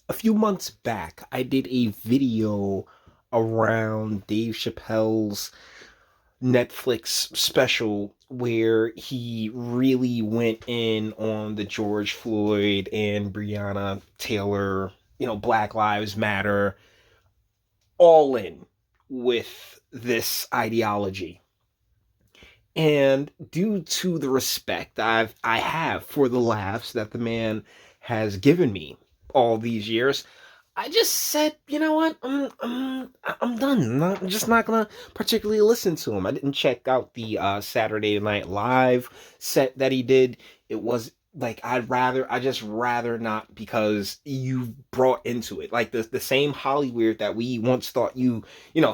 A few months back, I did a video around Dave Chappelle's Netflix special where he really went in on the George Floyd and Breonna Taylor, Black Lives Matter, all in with this ideology. And due to the respect I have for the laughs that the man has given me all these years, I just said, you know what, I'm done. I'm just not gonna particularly listen to him. I didn't check out the Saturday Night Live set that he did. It was like I just rather not, because you brought into it like the same Hollywood that we once thought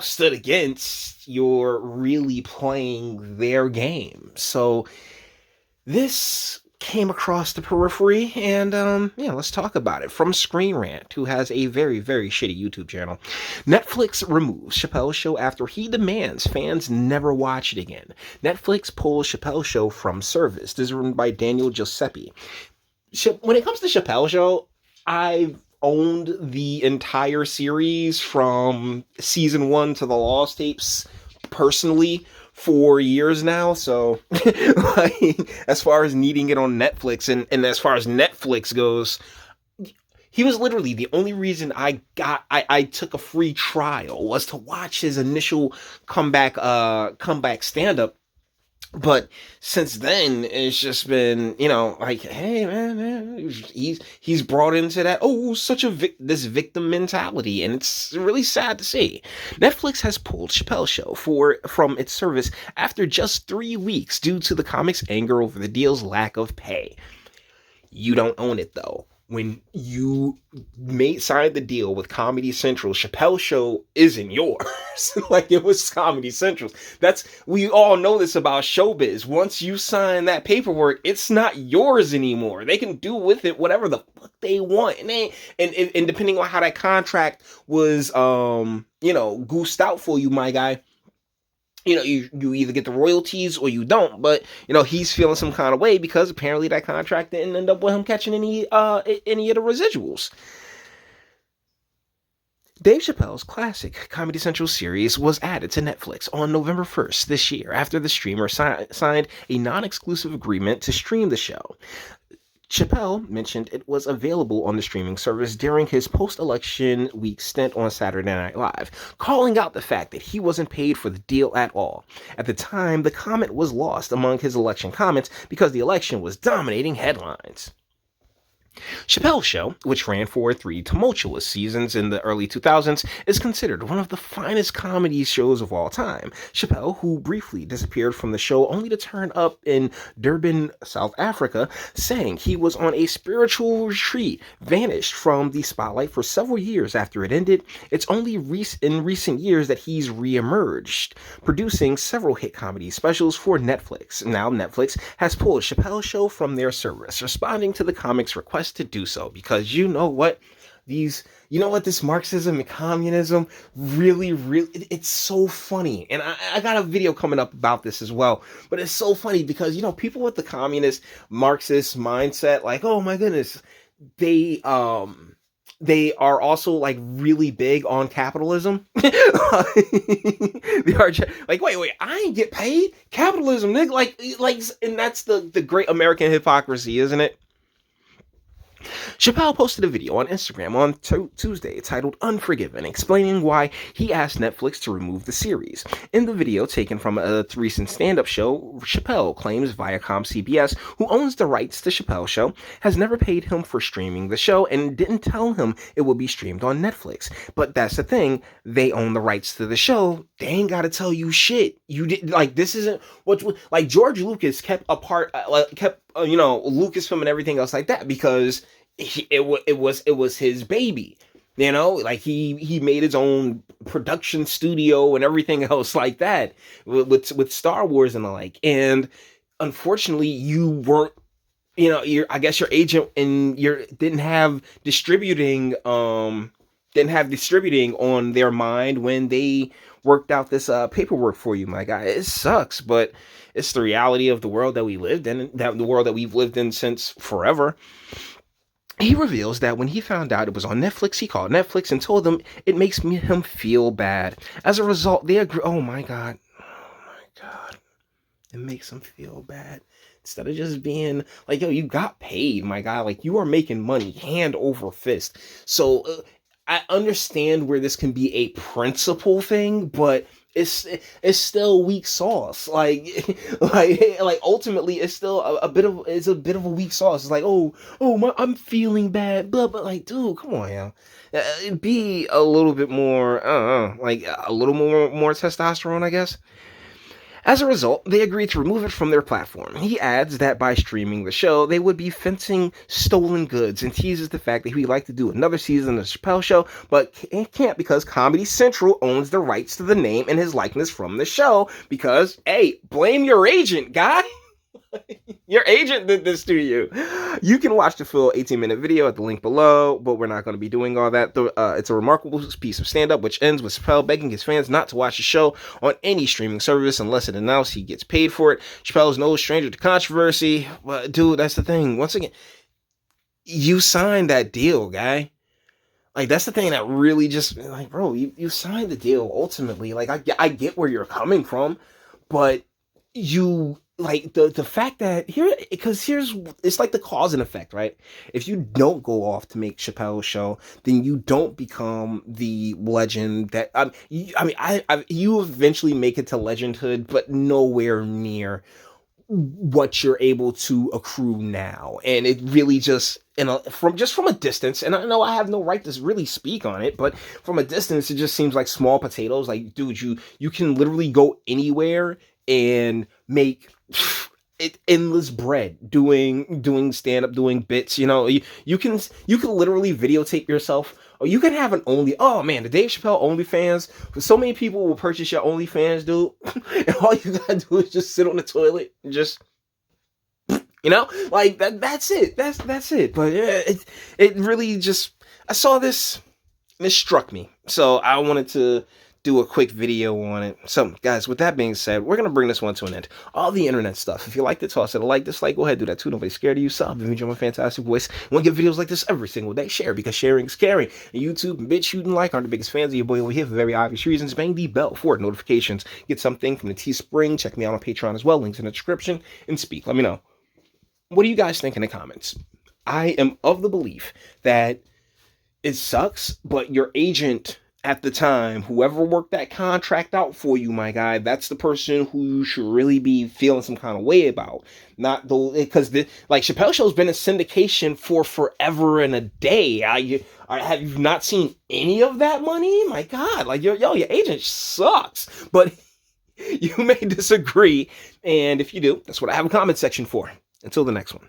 stood against. You're really playing their game. So this came across the periphery, and let's talk about it. From Screen Rant, who has a very, very shitty YouTube channel. Netflix removes Chappelle's show after he demands fans never watch it again. Netflix pulls Chappelle's show from service. This is written by Daniel Giuseppe. When it comes to Chappelle's show, I've owned the entire series from season 1 to the Lost Tapes personally for years now. So like, as far as needing it on Netflix, and as far as Netflix goes, he was literally the only reason I took a free trial, was to watch his initial comeback stand up. But since then, it's just been, like, hey man, he's brought into that, such a this victim mentality, and it's really sad to see. Netflix has pulled Chappelle's show from its service after just 3 weeks due to the comic's anger over the deal's lack of pay. You don't own it though. When you signed the deal with Comedy Central, Chappelle's show isn't yours. Like, it was Comedy Central's. We all know this about showbiz. Once you sign that paperwork, it's not yours anymore. They can do with it whatever the fuck they want. And depending on how that contract was, goosed out for you, my guy, you either get the royalties or you don't. But he's feeling some kind of way because apparently that contract didn't end up with him catching any of the residuals. Dave Chappelle's classic Comedy Central series was added to Netflix on November 1st this year after the streamer signed a non-exclusive agreement to stream the show. Chappelle mentioned it was available on the streaming service during his post-election week stint on Saturday Night Live, calling out the fact that he wasn't paid for the deal at all. At the time, the comment was lost among his election comments because the election was dominating headlines. Chappelle's show, which ran for 3 tumultuous seasons in the early 2000s, is considered one of the finest comedy shows of all time. Chappelle, who briefly disappeared from the show only to turn up in Durban, South Africa, saying he was on a spiritual retreat, vanished from the spotlight for several years after it ended. It's only in recent years that he's reemerged, producing several hit comedy specials for Netflix. Now Netflix has pulled Chappelle's show from their service, responding to the comic's request to do so, because this Marxism and communism really, it's so funny. And I got a video coming up about this as well, but it's so funny because people with the communist Marxist mindset, like, oh my goodness, they are also like really big on capitalism. They are like, wait, I ain't get paid. Capitalism, nigga, like, and that's the great American hypocrisy, isn't it? Chappelle posted a video on Instagram on Tuesday titled Unforgiven, explaining why he asked Netflix to remove the series. In the video, taken from a recent stand-up show, Chappelle claims Viacom CBS, who owns the rights to Chappelle's show, has never paid him for streaming the show and didn't tell him it would be streamed on Netflix. But that's the thing, they own the rights to the show. They ain't gotta tell you shit. You did, like, this isn't what's like George Lucas kept Lucasfilm and everything else like that because it was his baby. Like he made his own production studio and everything else like that with Star Wars and the like. And unfortunately, you weren't, I guess your agent and didn't have distributing on their mind when they worked out this paperwork for you, my guy. It sucks, but it's the reality of the world that we lived in, the world that we've lived in since forever. he reveals that when he found out it was on Netflix, he called Netflix and told them it makes him feel bad. As a result, they agree. Oh my God. Oh my God. It makes him feel bad. Instead of just being like, yo, you got paid, my guy. Like, you are making money hand over fist. So I understand where this can be a principle thing, but it's still weak sauce. Like ultimately, it's still a bit of a weak sauce. It's like, I'm feeling bad, but like, dude, come on, yeah. Be a little bit more, like a little more testosterone, I guess. As a result, they agreed to remove it from their platform. He adds that by streaming the show, they would be fencing stolen goods and teases the fact that he'd like to do another season of the Chappelle Show, but can't because Comedy Central owns the rights to the name and his likeness from the show because, hey, blame your agent, guy. Your agent did this to you. You can watch the full 18-minute video at the link below, but we're not going to be doing all that. It's a remarkable piece of stand-up, which ends with Chappelle begging his fans not to watch the show on any streaming service unless it announced he gets paid for it. Chappelle is no stranger to controversy, but dude, that's the thing. Once again, you signed that deal, guy. Like, that's the thing that really just, like, bro, you signed the deal ultimately. Like, I get where you're coming from, but you like the fact that it's like the cause and effect, right? If you don't go off to make Chappelle's show, then you don't become the legend that you eventually make it to legendhood, but nowhere near what you're able to accrue now. And it really just, from a distance, and I know I have no right to really speak on it, but from a distance it just seems like small potatoes. Like, dude, you can literally go anywhere and make it endless bread doing stand up, doing bits. You can literally videotape yourself, or you can have an only. Oh man, the Dave Chappelle OnlyFans. So many people will purchase your OnlyFans, dude, and all you gotta do is just sit on the toilet and just. Like that. That's it. That's it. But it really just. I saw this. This struck me, so I wanted to do a quick video on it. So, guys, with that being said, we're going to bring this one to an end. All the internet stuff. If you liked it, toss it a like, dislike, go ahead, do that too. Nobody's scared of you. Sub, if you enjoy my fantastic voice. I want to get videos like this every single day. Share, because sharing is caring. And YouTube and Bitchute and like aren't the biggest fans of your boy over here for very obvious reasons. Bang the bell for notifications. Get something from the Teespring. Check me out on Patreon as well. Links in the description. And speak. Let me know. What do you guys think in the comments? I am of the belief that it sucks, but your agent at the time, whoever worked that contract out for you, my guy, that's the person who you should really be feeling some kind of way about. Not though, because like Chappelle Show's been in syndication for forever and a day. Have you not seen any of that money? My God, like your agent sucks. But you may disagree, and if you do, that's what I have a comment section for. Until the next one.